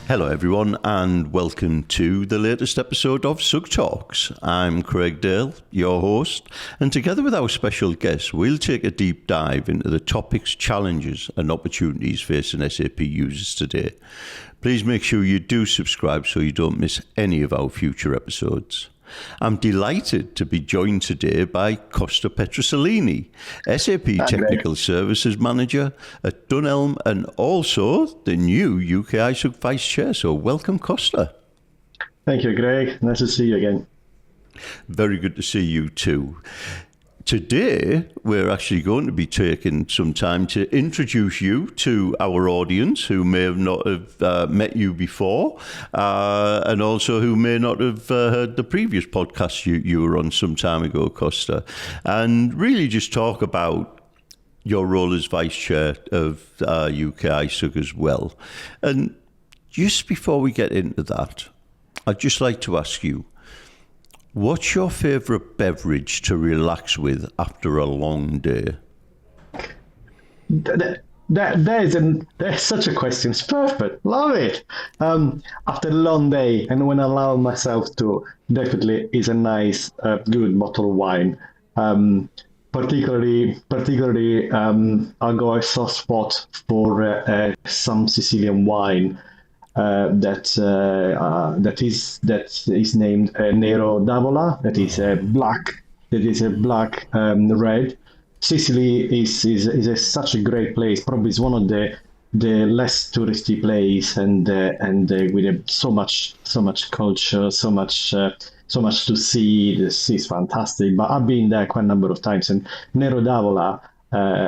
Hello everyone and welcome to the latest episode of SUGTalks. I'm Craig Dale, your host, and together with our special guest we'll take a deep dive into the topics, challenges and opportunities facing SAP users today. Please make sure you do subscribe so you don't miss any of our future episodes. I'm delighted to be joined today by Costa Petrosellini, SAP Technical Services Manager at Dunelm and also the new UKISUG Vice Chair. So welcome, Costa. Thank you, Greg. Nice to see you again. Very good to see you too. Today, we're actually going to be taking some time to introduce you to our audience who may have not have met you before and also who may not have heard the previous podcast you were on some time ago, Costa, and really just talk about your role as Vice Chair of UKISUG as well. And just before we get into that, I'd just like to ask you, what's your favourite beverage to relax with after a long day? There's such a question. It's perfect. Love it. After a long day, and when I allow myself to, definitely is a nice, good bottle of wine. Particularly, I'll go a soft spot for some Sicilian wine. That is named Nero d'Avola. That is a black red. Sicily is such a great place. Probably is one of the less touristy place, and with so much culture, so much to see. The sea is fantastic. But I've been there quite a number of times, and Nero d'Avola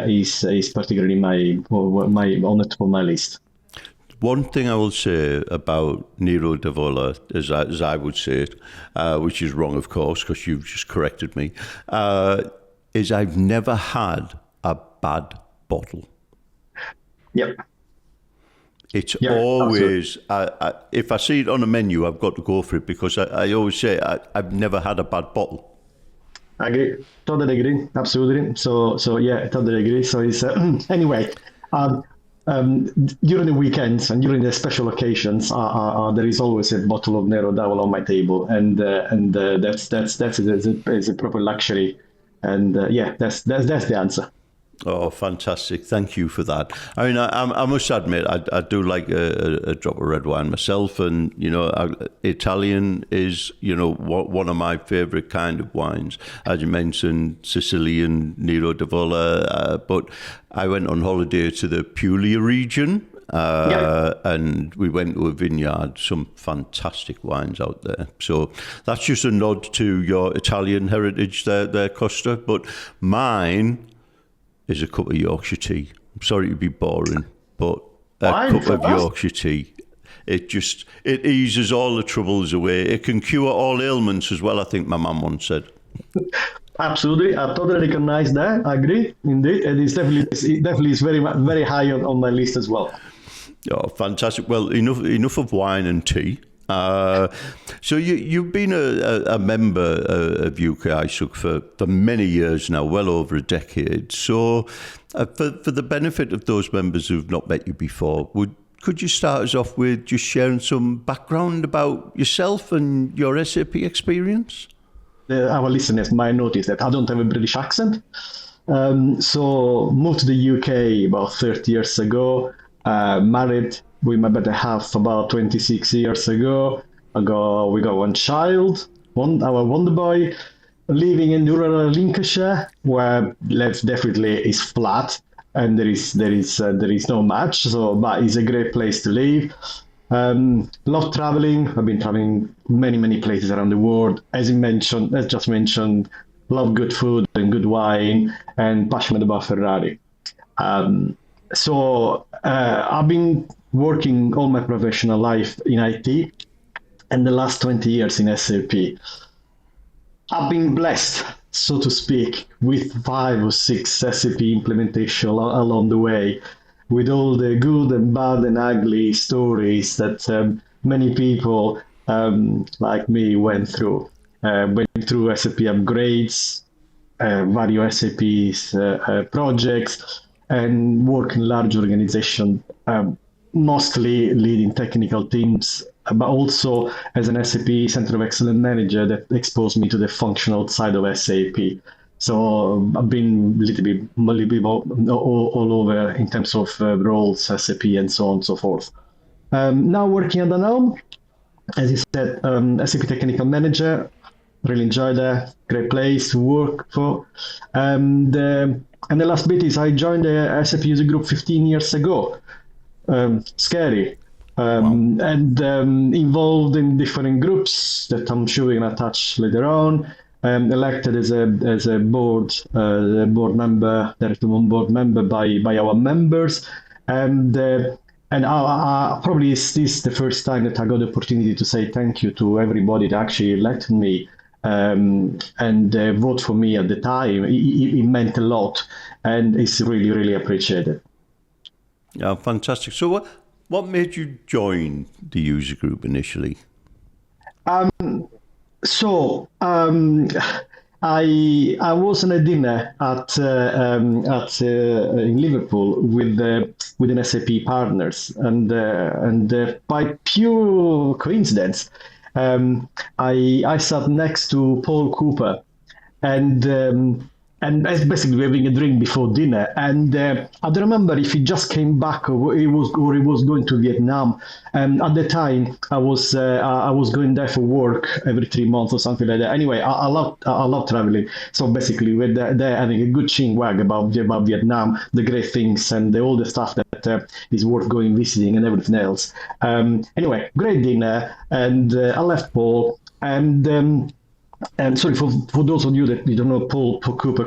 is particularly on the top of my list. One thing I will say about Nero d'Avola, as I would say it, which is wrong, of course, because you've just corrected me, is I've never had a bad bottle. Yep. It's always, if I see it on a menu, I've got to go for it because I always say I've never had a bad bottle. I agree. Totally agree. Absolutely. So yeah, totally agree. So it's anyway. During the weekends and during the special occasions, there is always a bottle of Nero d'Avola on my table, and that's a proper luxury, and that's the answer. Oh, fantastic! Thank you for that. I mean, I must admit, I do like a drop of red wine myself, and Italian is one of my favourite kind of wines. As you mentioned, Sicilian Nero d'Avola, but I went on holiday to the Puglia region. And we went to a vineyard, some fantastic wines out there. So that's just a nod to your Italian heritage there, Costa. But mine is a cup of Yorkshire tea. I'm sorry to be boring, but a cup of Yorkshire tea. It eases all the troubles away. It can cure all ailments as well, I think my mum once said. Absolutely, I totally recognize that. I agree, indeed. And it definitely is very, very high on my list as well. Oh, fantastic. Well, enough of wine and tea. So you've been a member of UKISUG for many years now, well over a decade. So for the benefit of those members who've not met you before, could you start us off with just sharing some background about yourself and your SAP experience? Our listeners might notice that I don't have a British accent. So moved to the UK about 30 years ago, married with my better half about 26 years ago. We got one child, our wonder boy, living in rural Lincolnshire, where life definitely is flat and there is no much. So, but it's a great place to live. Love traveling. I've been traveling many places around the world. As just mentioned, love good food and good wine, and passionate about Ferrari. So I've been working all my professional life in IT and the last 20 years in SAP. I've been blessed, so to speak, with 5 or 6 SAP implementation along the way, with all the good and bad and ugly stories that many people like me went through. Went through SAP upgrades, various SAP projects, and work in large organizations mostly leading technical teams, but also as an SAP Center of Excellence Manager that exposed me to the functional side of SAP. So I've been a little bit all over in terms of roles, SAP, and so on and so forth. Now working at Dunelm, as you said, SAP Technical Manager. Really enjoyed that. Great place to work for. And the last bit is I joined the SAP user group 15 years ago. Scary. And involved in different groups that I'm sure we're gonna touch later on. Elected as a board member, director board member by our members, and I probably this is the first time that I got the opportunity to say thank you to everybody that actually elected me and vote for me at the time. It meant a lot, and it's really, really appreciated. Yeah, fantastic. So what made you join the user group initially? I was on a dinner at in Liverpool with an SAP partners, and by pure coincidence, I sat next to Paul Cooper, and basically having a drink before dinner. And I don't remember if he just came back or he was going to Vietnam. At the time, I was going there for work every 3 months or something like that. Anyway, I love traveling. So basically, we're there having a good chin wag about Vietnam, the great things, and all the stuff that is worth going visiting and everything else. Anyway, great dinner, and I left Paul and. And sorry for those of you that you don't know, Cole Cooper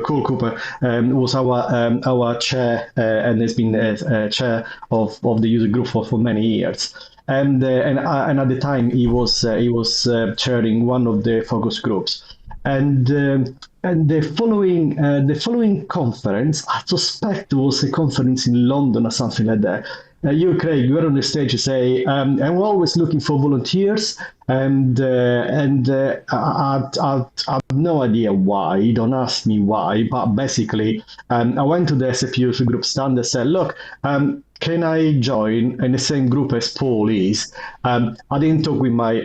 was our chair and has been chair of the user group for many years. And at the time he was chairing one of the focus groups. And the following conference, I suspect was a conference in London or something like that. You, Craig, you were on the stage to say, and we're always looking for volunteers, and I have no idea why. Don't ask me why, but basically, I went to the SAP user group stand and said, look, can I join in the same group as Paul is? I didn't talk with my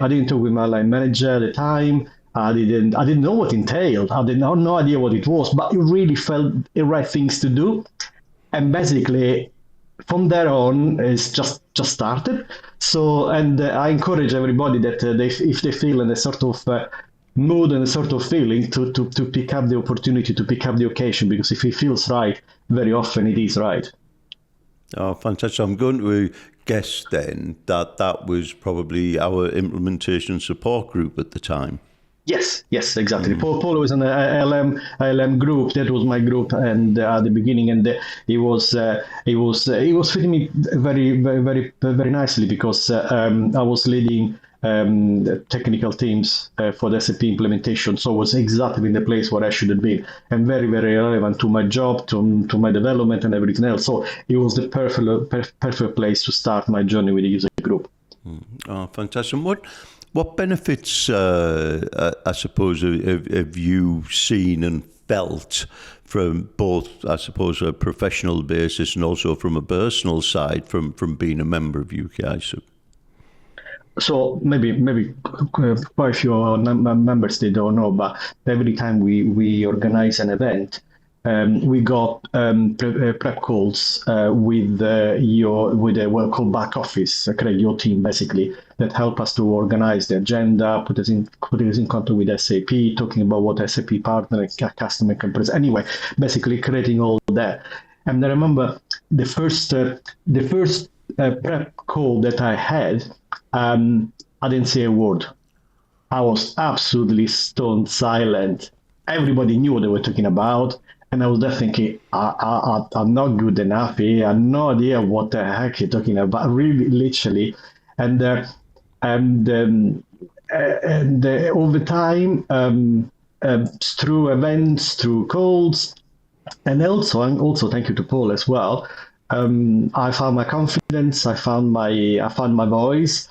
line manager at the time. I didn't know what it entailed. I didn't have no idea what it was, but it really felt the right things to do, and basically. From there on, it's just started. So, and I encourage everybody that if they feel in a sort of mood and a sort of feeling to pick up the opportunity, to pick up the occasion, because if it feels right, very often it is right. Oh, fantastic. I'm going to guess then that was probably our implementation support group at the time. Yes, exactly. Paul was in the LM group. That was my group, and at the beginning, and he was fitting me very nicely because I was leading technical teams for the SAP implementation, so it was exactly in the place where I should have been, and very relevant to my job, to my development, and everything else. So it was the perfect place to start my journey with the user group. Oh, fantastic! What benefits, I suppose, have you seen and felt from both, I suppose, a professional basis and also from a personal side from being a member of UKISUG? So maybe quite a few members they don't know, but every time we organize an event, we got prep calls with a well-called back office, your team basically, that help us to organize the agenda, put us in contact with SAP, talking about what SAP partner and customer can present. Anyway, basically creating all that. And I remember the first prep call that I had, I didn't say a word. I was absolutely stone silent. Everybody knew what they were talking about. And I was there thinking, I'm not good enough here. I have no idea what the heck you're talking about, really, literally. And over time, through events, through calls, and also thank you to Paul as well. I found my confidence. I found my voice.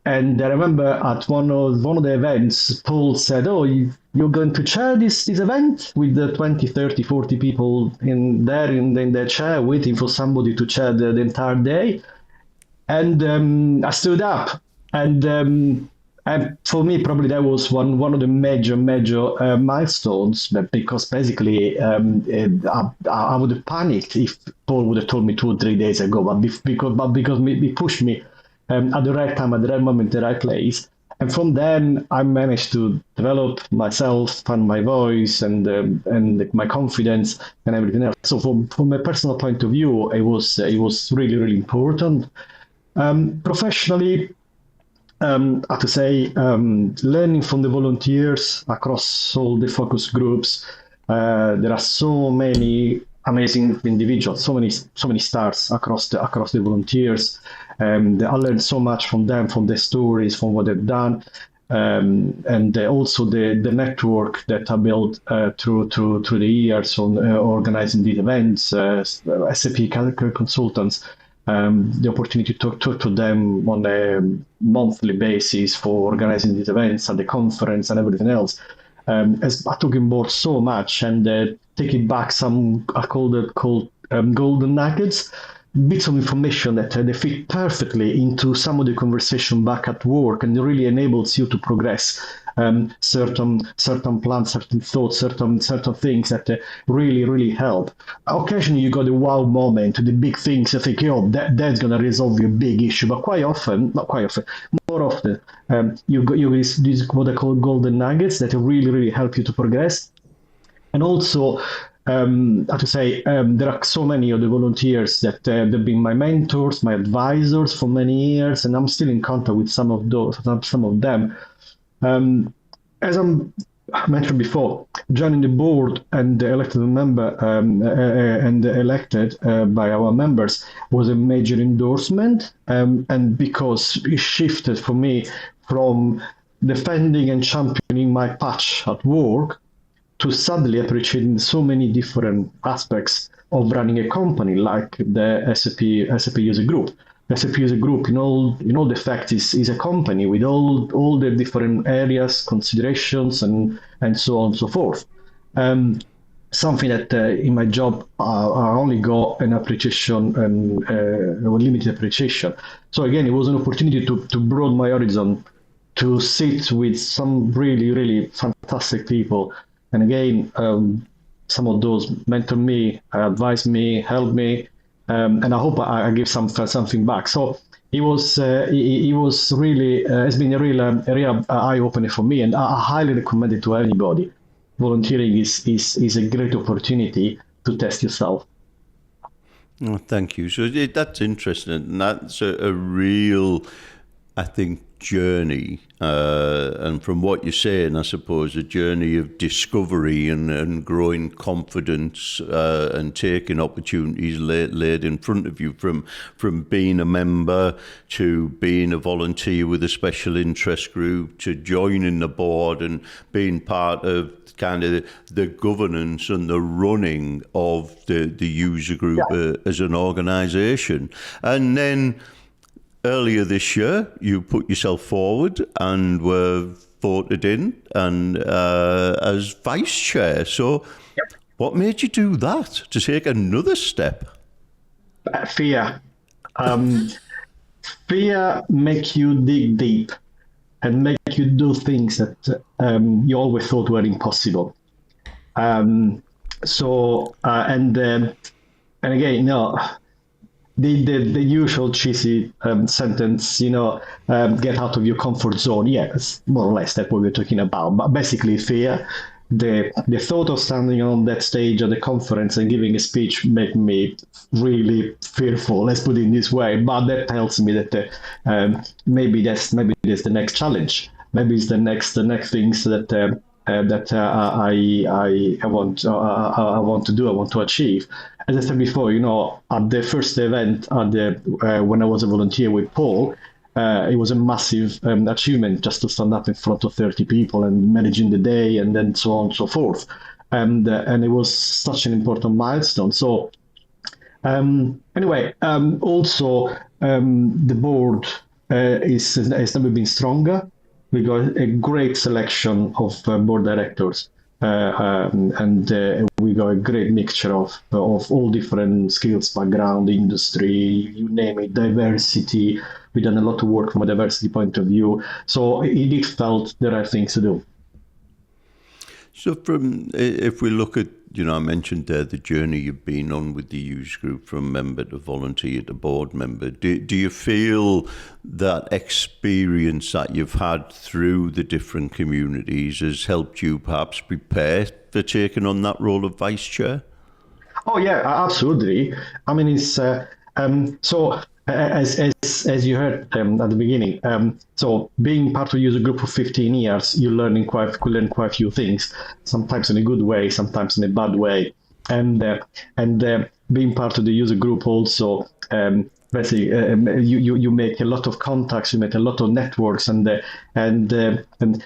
And I remember at one of the events, Paul said, "Oh, you're going to chair this event with the 20, 30, 40 people in their chair waiting for somebody to chair the entire day." And I stood up, and for me, probably that was one of the major milestones. Because basically, I would have panicked if Paul would have told me 2 or 3 days ago. But because he pushed me at the right time, at the right moment, the right place. And from then, I managed to develop myself, find my voice, and my confidence and everything else. So, from a personal point of view, it was really important. Professionally, I have to say, learning from the volunteers across all the focus groups. There are so many amazing individuals, so many stars across the volunteers. I learned so much from them, from their stories, from what they've done, and also the network that I built through the years on organizing these events. SAP consultants. The opportunity to talk to them on a monthly basis for organizing these events and the conference and everything else. As I took on board so much, and taking back some, I call it golden nuggets, bits of information that they fit perfectly into some of the conversation back at work, and it really enables you to progress certain plans, certain thoughts, certain things that really help. Occasionally you got a wow moment, the big things, you think, that's going to resolve your big issue, but more often, you got these what I call golden nuggets that really help you to progress. And also, I have to say, there are so many of the volunteers that they've been my mentors, my advisors for many years, and I'm still in contact with some of them. As I mentioned before, joining the board and elected member and elected by our members was a major endorsement, and because it shifted for me from defending and championing my patch at work to suddenly appreciating so many different aspects of running a company like the SAP User Group. SAP User Group, in all the facts, is a company with all the different areas, considerations, and so on and so forth. Something that in my job I only got an appreciation and a limited appreciation. So again, it was an opportunity to broaden my horizon, to sit with some really fantastic people. And again, some of those mentor me, advise me, help me, and I hope I give something back. So it was really it's been a real eye opener for me, and I highly recommend it to anybody. Volunteering is a great opportunity to test yourself. Oh, thank you. So that's interesting, and that's a real, I think, journey, and from what you're saying, I suppose a journey of discovery and growing confidence and taking opportunities laid in front of you, from being a member to being a volunteer with a special interest group to joining the board and being part of kind of the governance and the running of the user group as an organisation. And then earlier this year, you put yourself forward and were voted in and as vice chair. So what made you do that, to take another step? Fear. Fear makes you dig deep and make you do things that you always thought were impossible. And again, the usual cheesy sentence, get out of your comfort zone. Yes, more or less that's what we're talking about. But basically, fear. The thought of standing on that stage at the conference and giving a speech made me really fearful. Let's put it in this way. But that tells me that maybe that's the next challenge. Maybe it's the next things that I want to do. I want to achieve. As I said before, at the first event when I was a volunteer with Paul, it was a massive achievement just to stand up in front of 30 people and managing the day and then so on and so forth. And it was such an important milestone. So anyway, also the board has never been stronger. We got a great selection of board directors. We got a great mixture of all different skills, background, industry, you name it, diversity. We've done a lot of work from a diversity point of view. So it felt the right things to do. So if we look at, I mentioned there the journey you've been on with the UKISUG group from member to volunteer to board member. Do you feel that experience that you've had through the different communities has helped you perhaps prepare for taking on that role of vice chair? Oh yeah, absolutely. I mean, it's so. As you heard at the beginning, so being part of a user group for 15 years, you learn quite a few things, sometimes in a good way, sometimes in a bad way. And being part of the user group also, basically, you make a lot of contacts, you make a lot of networks, and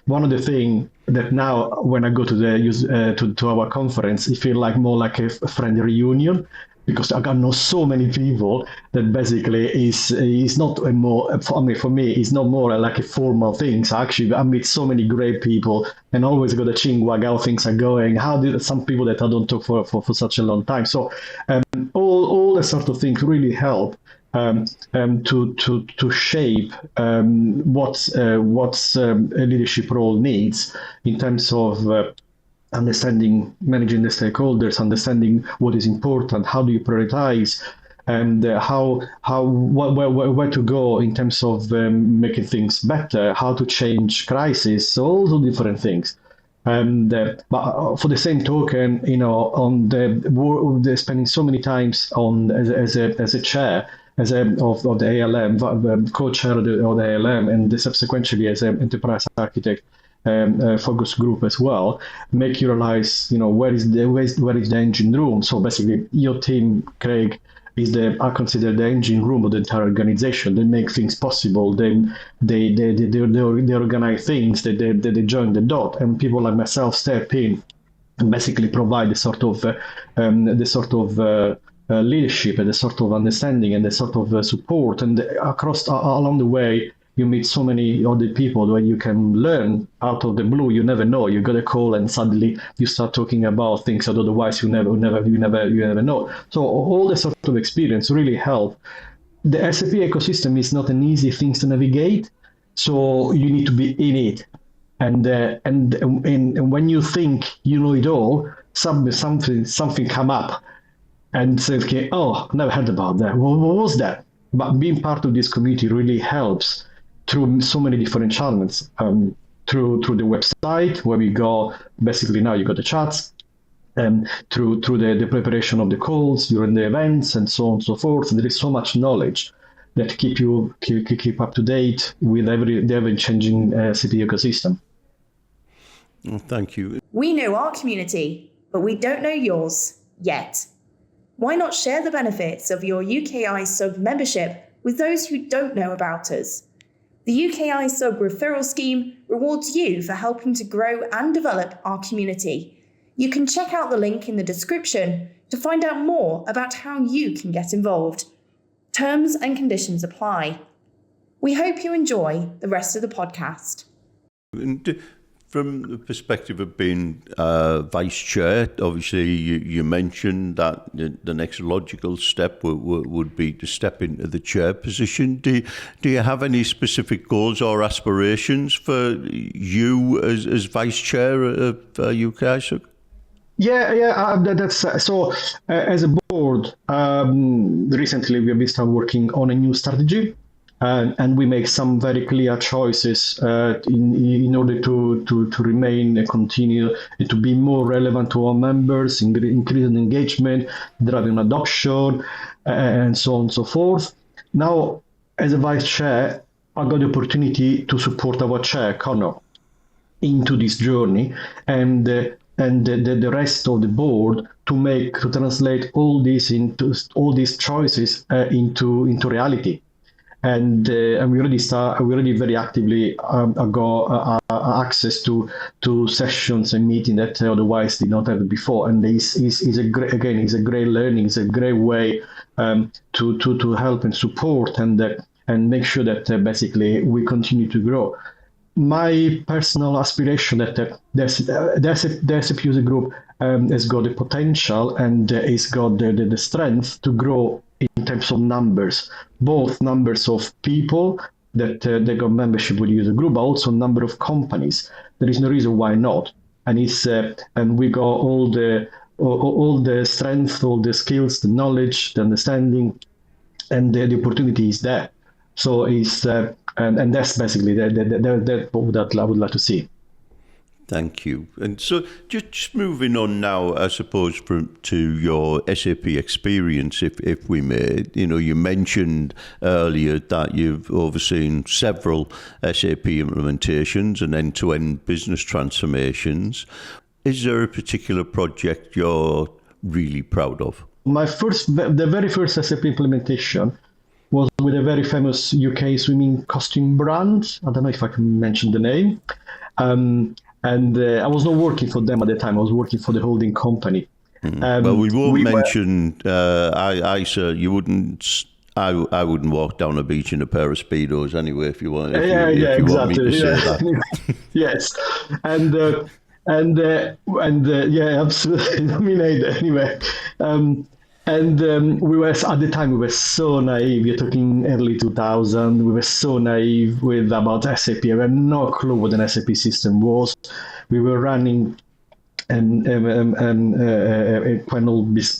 one of the things that now when I go to the to our conference, it feels like more like a friend reunion. Because I know so many people that basically is not a more, for me, it's not more like a formal thing. So actually, I meet so many great people and always got a chinwag how things are going. How did some people that I don't talk for such a long time. So all the sort of things really help to shape what a leadership role needs in terms of understanding, managing the stakeholders, understanding what is important, how do you prioritize, and where to go in terms of making things better, how to change crisis, so all the different things. And but for the same token, on the spending so many times on as a chair, of the ALM, co-chair of the ALM, and subsequently as an enterprise architect. Focus group as well, make you realize, where is the engine room. So basically, your team, Craig, I consider the engine room of the entire organization. They make things possible. They organize things. They join the dot, and people like myself step in and basically provide the sort of leadership and the sort of understanding and the sort of support. And along the way, you meet so many other people where you can learn out of the blue. You never know. You got a call and suddenly you start talking about things that otherwise you never know. So all this sort of experience really help. The SAP ecosystem is not an easy thing to navigate, so you need to be in it. And when you think you know it all, something come up, and say, okay, oh, never heard about that. What was that? But being part of this community really helps. Through so many different channels, through the website where we go, basically now you got the chats, through the preparation of the calls during the events and so on and so forth. And there is so much knowledge that keep up to date with the ever-changing SAP ecosystem. Well, thank you. We know our community, but we don't know yours yet. Why not share the benefits of your UKISUG membership with those who don't know about us? The UKISUG referral scheme rewards you for helping to grow and develop our community. You can check out the link in the description to find out more about how you can get involved. Terms and conditions apply. We hope you enjoy the rest of the podcast. From the perspective of being vice chair, obviously you mentioned that the next logical step would be to step into the chair position. Do you have any specific goals or aspirations for you as vice chair of UKISUG? Yeah, that's so. As a board, recently we have started working on a new strategy. And we make some very clear choices in order to remain and continue to be more relevant to our members, increasing engagement, driving adoption, and so on and so forth. Now, as a vice chair, I got the opportunity to support our chair, Connor, into this journey, and the rest of the board to translate all these choices into reality. And we already very actively got access to sessions and meetings that otherwise did not have before. And this is a great learning. It's a great way to help and support and make sure that basically we continue to grow. my personal aspiration that the SAP user group has got the potential and has got the strength to grow in terms of numbers, both numbers of people that they got membership with user group, but also number of companies. There is no reason why not. And and we got all the strength, all the skills, the knowledge, the understanding, and the opportunity is there. So and that's basically what I would like to see. Thank you. And so just moving on now, I suppose, to your SAP experience, if we may. You mentioned earlier that you've overseen several SAP implementations and end-to-end business transformations. Is there a particular project you're really proud of? The very first SAP implementation was with a very famous UK swimming costume brand. I don't know if I can mention the name. And I was not working for them at the time. I was working for the holding company. Well, we won't mention ISA. You wouldn't. I wouldn't walk down a beach in a pair of Speedos anyway. If you want, if you exactly. want me to say that. Yes, and absolutely. I mean, anyway. We were at the time. We were so naive. You're talking early 2000. We were so naive about SAP. We had no clue what an SAP system was. We were running a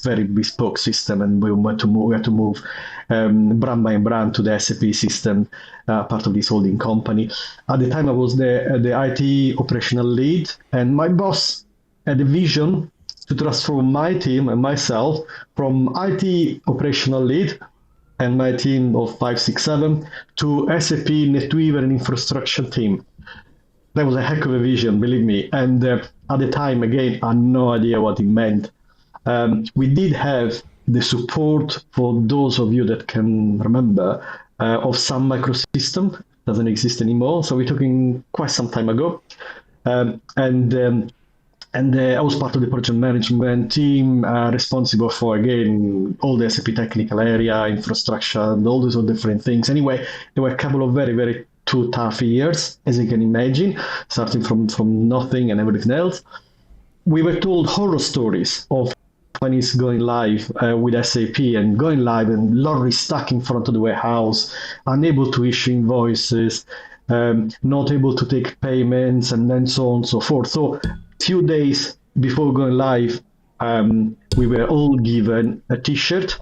very bespoke system, and we had to move brand by brand to the SAP system, part of this holding company. At the time, I was the IT operational lead, and my boss had a vision to transform my team and myself from IT operational lead and my team of 5, 6, 7 to SAP NetWeaver and infrastructure team. That was a heck of a vision, believe me. And at the time, again, I had no idea what it meant. We did have the support, for those of you that can remember, of Sun Microsystem. Doesn't exist anymore. So we're talking quite some time ago. And I was part of the project management team responsible for, again, all the SAP technical area, infrastructure, and all those different things. Anyway, there were a couple of very, very two tough years, as you can imagine, starting from nothing and everything else. We were told horror stories of companies going live with SAP and going live and lorries stuck in front of the warehouse, unable to issue invoices, not able to take payments, and then so on and so forth. So few days before going live, we were all given a T-shirt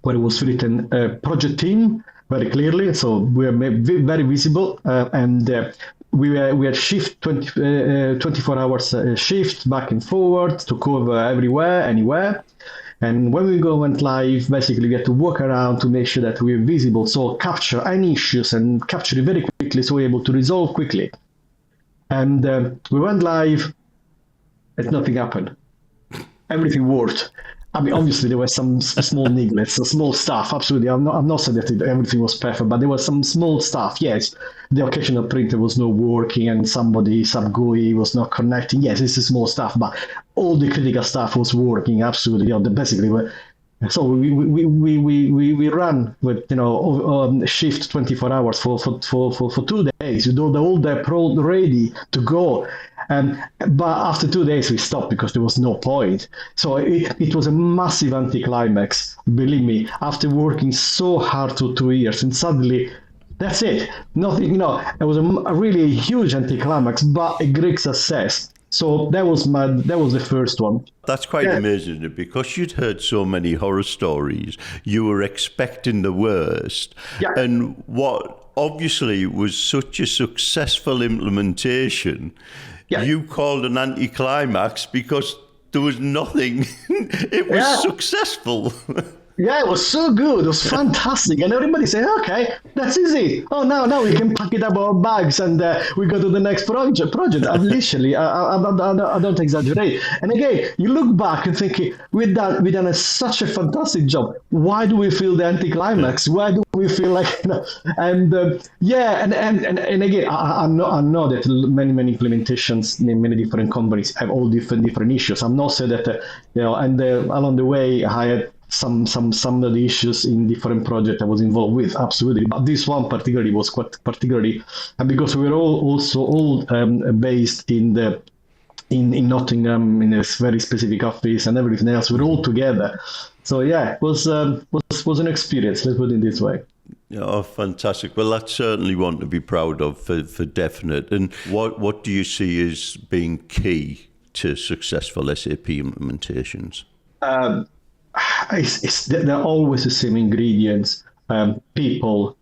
where it was written project team very clearly, so we were very visible, and we had shift 24 hours shift back and forward to cover everywhere, anywhere. And when we went live, basically we had to walk around to make sure that we were visible, so capture any issues and capture it very quickly, so we're able to resolve quickly. And we went live, and nothing happened. Everything worked. I mean, obviously there were some small neglects, some small stuff. Absolutely, I'm not saying that everything was perfect, but there was some small stuff. Yes, the occasional printer was not working, and some GUI was not connecting. Yes, it's a small stuff, but all the critical stuff was working. Absolutely, basically. So we ran with shift 24 hours for 2 days. You know, all the pro ready to go. But after 2 days we stopped because there was no point. So it was a massive anticlimax, believe me. After working so hard for 2 years, and suddenly that's it. Nothing. It was a really huge anticlimax, but a great success. So that was the first one. That's quite amazing, isn't it? Because you'd heard so many horror stories, you were expecting the worst. Yeah. And what obviously was such a successful implementation, you called an anticlimax because there was nothing. It was successful. Yeah, it was so good. It was fantastic. And everybody said, okay, that's easy. Oh, now we can pack it up our bags and we go to the next project. Literally, I don't exaggerate. And again, you look back and think, we've done such a fantastic job. Why do we feel the anticlimax? Why do we feel like, and again, I know that many implementations in many different companies have all different issues. I'm not saying that, and along the way, I had some of the issues in different projects I was involved with, absolutely. But this one particularly was quite particularly, and because we were all based in Nottingham in a very specific office and everything else, we're all together. So yeah, it was an experience. Let's put it this way. Oh, fantastic. Well, that's certainly one to be proud of for definite. And what do you see as being key to successful SAP implementations? They're always the same ingredients: people,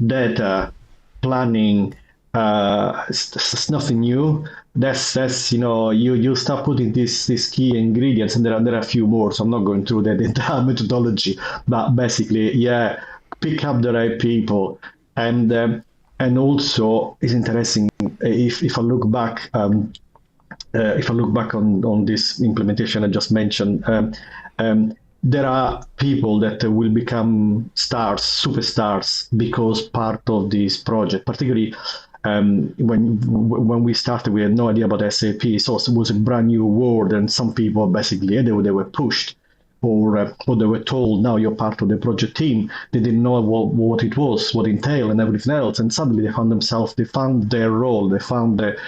data, planning. It's nothing new. That's you start putting these key ingredients, and there are a few more. So I'm not going through the entire methodology, but basically, yeah, pick up the right people, and also it's interesting if I look back. If I look back on this implementation I just mentioned, there are people that will become stars, superstars, because part of this project. Particularly when we started, we had no idea about SAP, so it was a brand new world, and some people basically they were pushed, or they were told, now you're part of the project team. They didn't know what it was, what it entailed, and everything else. And suddenly they found their role, they found the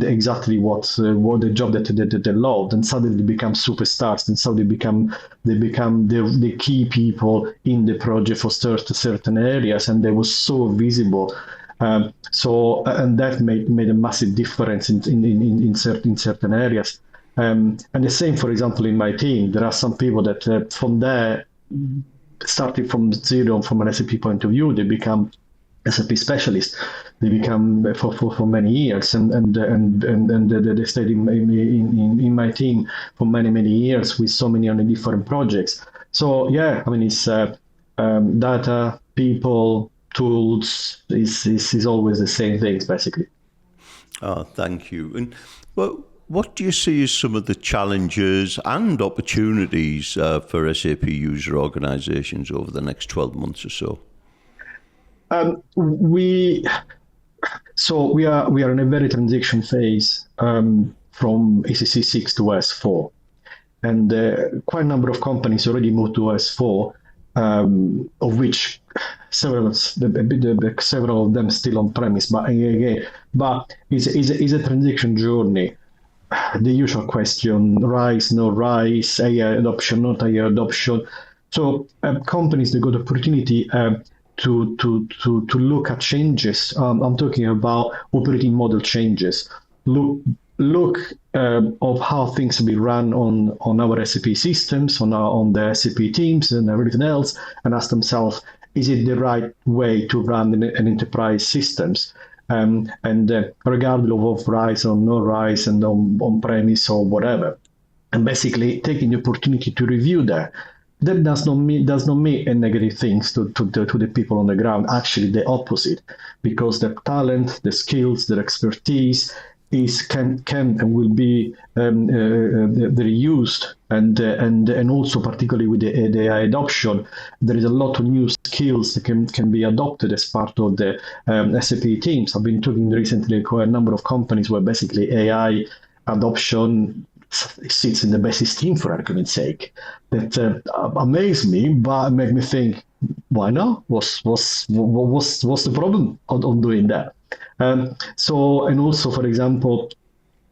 exactly what the job that they loved, and suddenly they become superstars. And so they become the key people in the project for certain areas, and they were so visible. And that made a massive difference in certain areas. And the same, for example, in my team, there are some people that from there, starting from zero, from an SAP point of view, they become SAP specialists. They become for many years, and they stayed in my team for many years with so many other different projects. So yeah, I mean, it's data, people, tools is always the same things basically. Oh, thank you. And what do you see as some of the challenges and opportunities for SAP user organizations over the next 12 months or so? We are in a very transition phase from ECC 6 to S4, and quite a number of companies already moved to S4, of which several of them still on premise. But it's a transition journey. The usual question: RISE, no RISE, AI adoption, not AI adoption. So companies, they got the opportunity to look at changes. I'm talking about operating model changes. Look of how things will be run on our SAP systems, on the SAP teams and everything else, and ask themselves, is it the right way to run an enterprise systems? And regardless of RISE or no RISE and on-premise or whatever, and basically taking the opportunity to review that. That does not mean a negative things to the people on the ground. Actually, the opposite, because the talent, the skills, their expertise can and will be reused, and also particularly with the AI adoption, there is a lot of new skills that can be adopted as part of the SAP teams. I've been talking recently to a number of companies where basically AI adoption sits in the basis team, for argument's sake. That amazed me, but make me think, why not? What's the problem on doing that? And also, for example,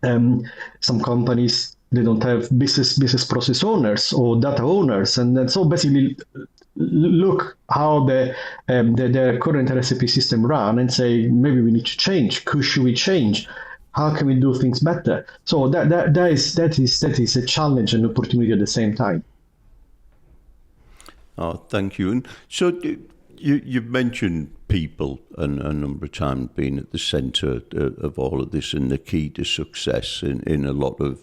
some companies, they don't have business process owners or data owners, and so basically look how the current SAP system run and say, maybe we need to change. Should we change? How can we do things better? So that is a challenge and opportunity at the same time. Oh, thank you. And so you've mentioned people a number of times being at the centre of all of this and the key to success in a lot of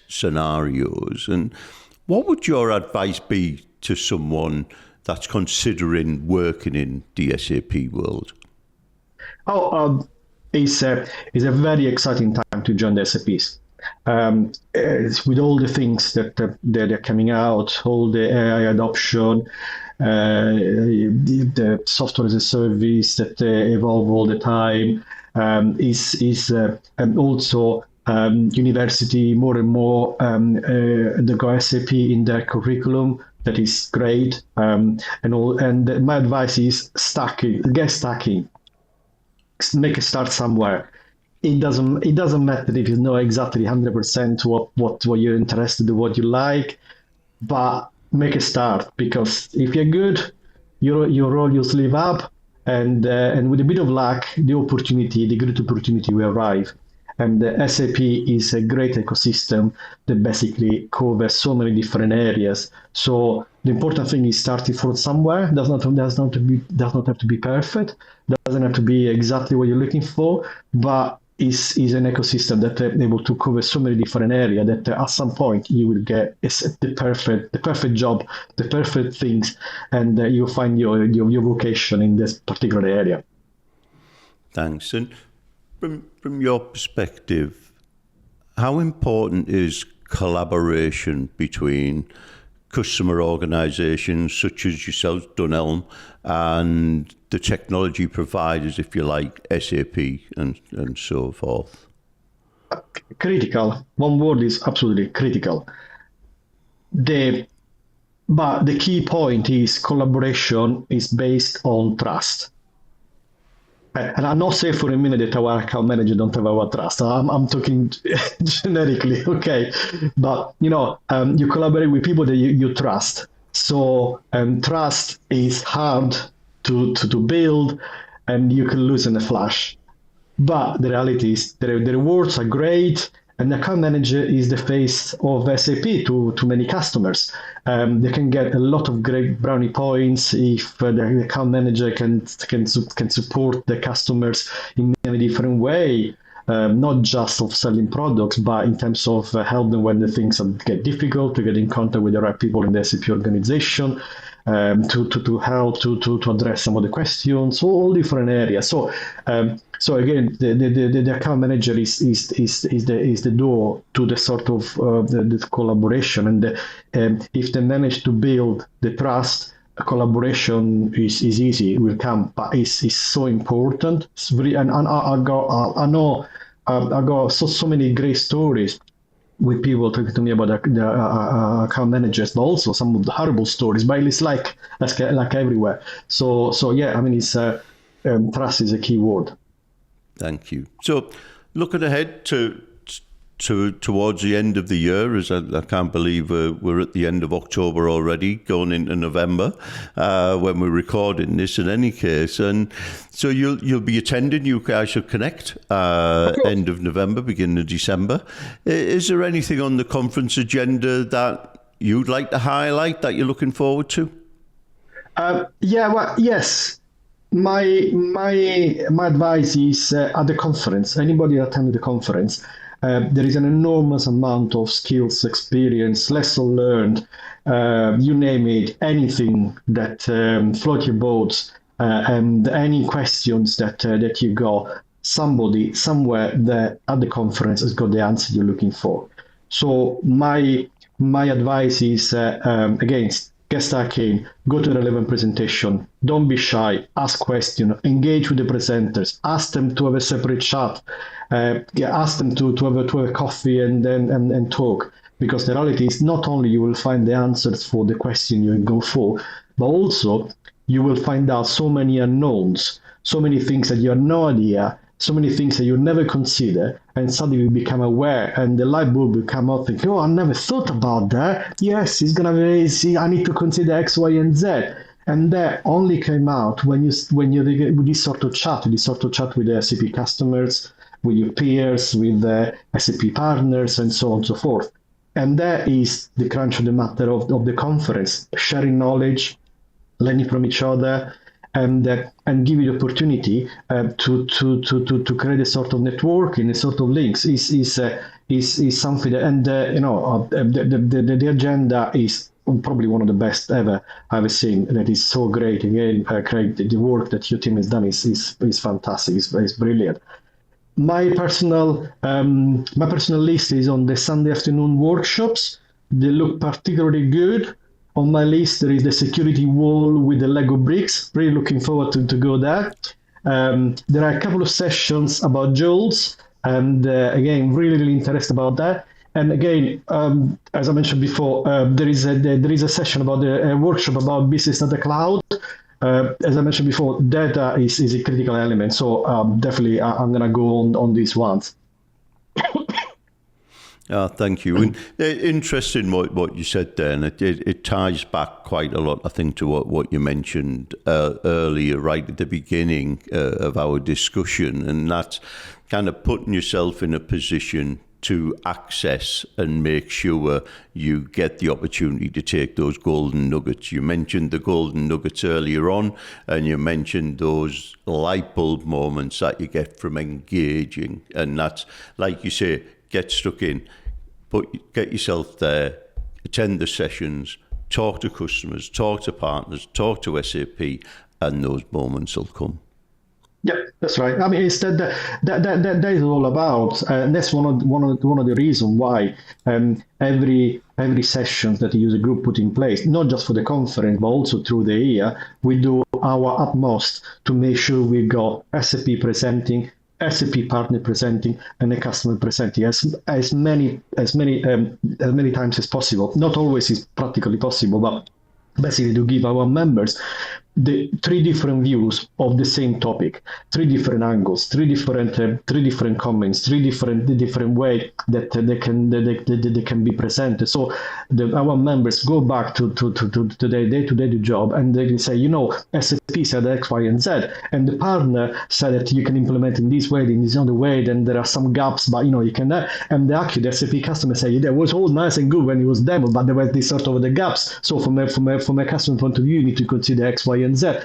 scenarios. And what would your advice be to someone that's considering working in the SAP world? It's a very exciting time to join the SAPs. With all the things that they're coming out, all the AI adoption, the software as a service that evolve all the time, and also University more and more they go SAP in their curriculum. That is great. And my advice is get stacking. Make a start somewhere. It doesn't matter if you know exactly 100% what you're interested in, what you like, but make a start, because if you're good, you roll your sleeve up, and with a bit of luck, the great opportunity will arrive. And SAP is a great ecosystem that basically covers so many different areas. So the important thing is starting from somewhere. Does not have to be perfect. Doesn't have to be exactly what you're looking for, but is an ecosystem that is able to cover so many different areas that at some point you will get the perfect job, the perfect things, and you'll find your vocation in this particular area. Thanks. And from your perspective, how important is collaboration between customer organisations such as yourselves, Dunelm, and the technology providers, if you like, SAP and so forth? Critical. One word is absolutely critical. But the key point is collaboration is based on trust. And I'm not saying for a minute that our account manager don't have our trust. I'm talking generically, okay? But you collaborate with people that you trust. So trust is hard to build, and you can lose in a flash. But the reality is the rewards are great, and the account manager is the face of SAP to many customers. They can get a lot of great brownie points if the account manager can support the customers in a different way, not just of selling products, but in terms of help them when the things get difficult, to get in contact with the right people in the SAP organization, to help to address some of the questions, all different areas. So again, the account manager is the door to the sort of the collaboration, and if they manage to build the trust, collaboration is easy. It will come, but it's so important. It's really, and I got so many great stories with people talking to me about the account managers, but also some of the horrible stories. But it's like everywhere. So yeah, I mean, it's trust is a key word. Thank you. So, looking ahead towards the end of the year, as I can't believe we're at the end of October already, going into November when we're recording this. In any case, and so you'll be attending UKISUG Connect end of November, beginning of December. Is there anything on the conference agenda that you'd like to highlight that you're looking forward to? Yes. My advice is at the conference, anybody attending the conference, there is an enormous amount of skills, experience, lesson learned, you name it, anything that float your boats, and any questions that you got, somebody somewhere there at the conference has got the answer you're looking for. So my advice is, again, get stuck in, go to the relevant presentation, don't be shy, ask questions, engage with the presenters, ask them to have a separate chat, ask them to have a coffee and talk, because the reality is not only you will find the answers for the question you go for, but also you will find out so many unknowns, so many things that you have no idea, so many things that you never consider, and suddenly you become aware, and the light bulb will come out thinking, oh, I never thought about that. Yes, I need to consider X, Y, and Z. And that only came out when you with this sort of chat with the SAP customers, with your peers, with the SAP partners, and so on and so forth. And that is the crunch of the matter of the conference, sharing knowledge, learning from each other, and give you the opportunity to create a sort of networking, a sort of links is something that, and the agenda is probably one of the best ever I've seen. That is so great. Again, Craig, the work that your team has done is fantastic. It's brilliant. My personal list is on the Sunday afternoon workshops. They look particularly good. On my list, there is the security wall with the Lego bricks. Really looking forward to go there. There are a couple of sessions about Jules. And again, really interested about that. And again, as I mentioned before, there is a session about a workshop about business data cloud. As I mentioned before, data is a critical element. So definitely, I'm going to go on these ones. Thank you. And interesting what you said there, and it ties back quite a lot, I think, to what you mentioned earlier, right at the beginning of our discussion, and that's kind of putting yourself in a position to access and make sure you get the opportunity to take those golden nuggets. You mentioned the golden nuggets earlier on, and you mentioned those light bulb moments that you get from engaging. And that's, like you say, get stuck in, get yourself there, attend the sessions, talk to customers, talk to partners, talk to SAP, and those moments will come. Yeah, that's right. I mean, it's that is all about. That's one of the reasons why every session that the user group put in place, not just for the conference but also through the year, we do our utmost to make sure we got SAP presenting, SAP partner presenting, and the customer presenting as many times as possible. Not always is practically possible, but basically to give our members the three different views of the same topic, three different angles, three different comments, three different ways that they can be presented. So our members go back to their day-to-day job, and they can say, SAP said X, Y, and Z, and the partner said that you can implement in this way, in this other way. Then there are some gaps, but you can. And actually, the SAP customer say it was all nice and good when it was demo, but there were these sort of the gaps. So from a customer point of view, you need to consider X, Y, and Z.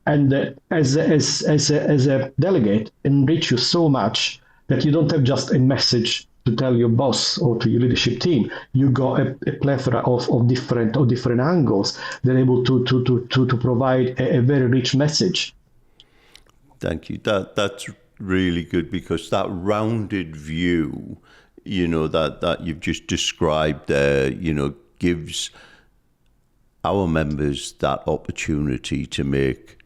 And as a delegate, enrich you so much that you don't have just a message to tell your boss or to your leadership team. You got a plethora of different angles. They're able to provide a very rich message. Thank you. That's really good, because that rounded view, that you've just described there, gives our members that opportunity to make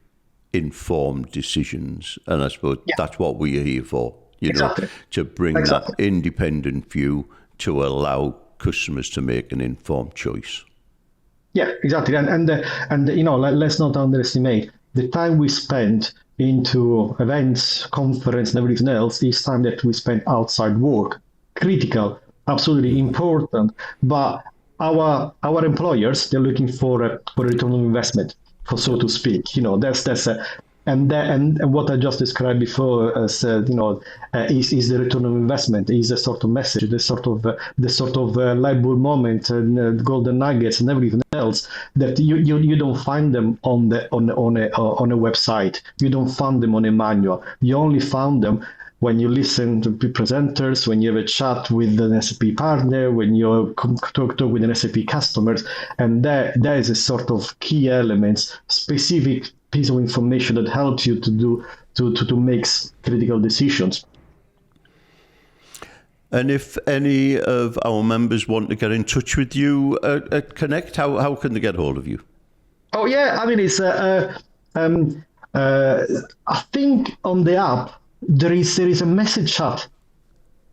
informed decisions. And I suppose that's what we're here for, exactly. To bring that independent view to allow customers to make an informed choice. Yeah, exactly. And let's not underestimate the time we spend into events, conference, and everything else is time that we spend outside work. Critical, absolutely important, but our employers, they're looking for a return on investment, so to speak. That's and what I just described before as is the return on investment, is a sort of message, the sort of light bulb moment, and golden nuggets, and everything else that you don't find them on a website. You don't find them on a manual. You only found them when you listen to presenters, when you have a chat with an SAP partner, when you talk with an SAP customers, and that is a sort of key elements, specific piece of information that helps you to make critical decisions. And if any of our members want to get in touch with you at Connect, how can they get hold of you? Oh yeah, I mean it's I think on the app there is a message chat,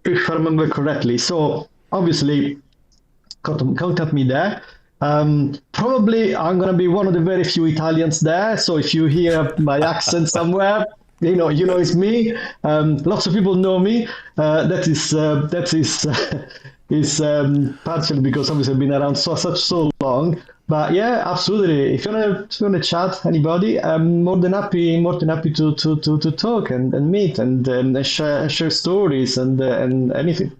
if I remember correctly. So obviously contact me there. Probably I'm gonna be one of the very few Italians there. So if you hear my accent somewhere, you know it's me. Lots of people know me. That is partially because obviously I've been around so long. But yeah, absolutely. If you wanna chat, anybody, I'm more than happy to talk and meet and share stories and anything.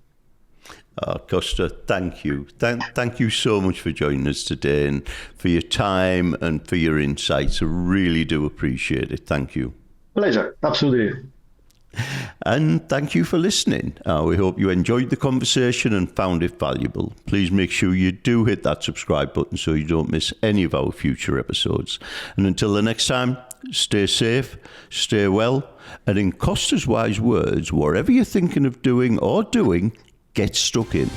Costa, thank you. Thank you so much for joining us today, and for your time and for your insights. I really do appreciate it. Thank you. Pleasure, absolutely. And thank you for listening. We hope you enjoyed the conversation and found it valuable. Please make sure you do hit that subscribe button so you don't miss any of our future episodes. And until the next time, stay safe, stay well, and in Costa's wise words, whatever you're thinking of doing or doing, get stuck in.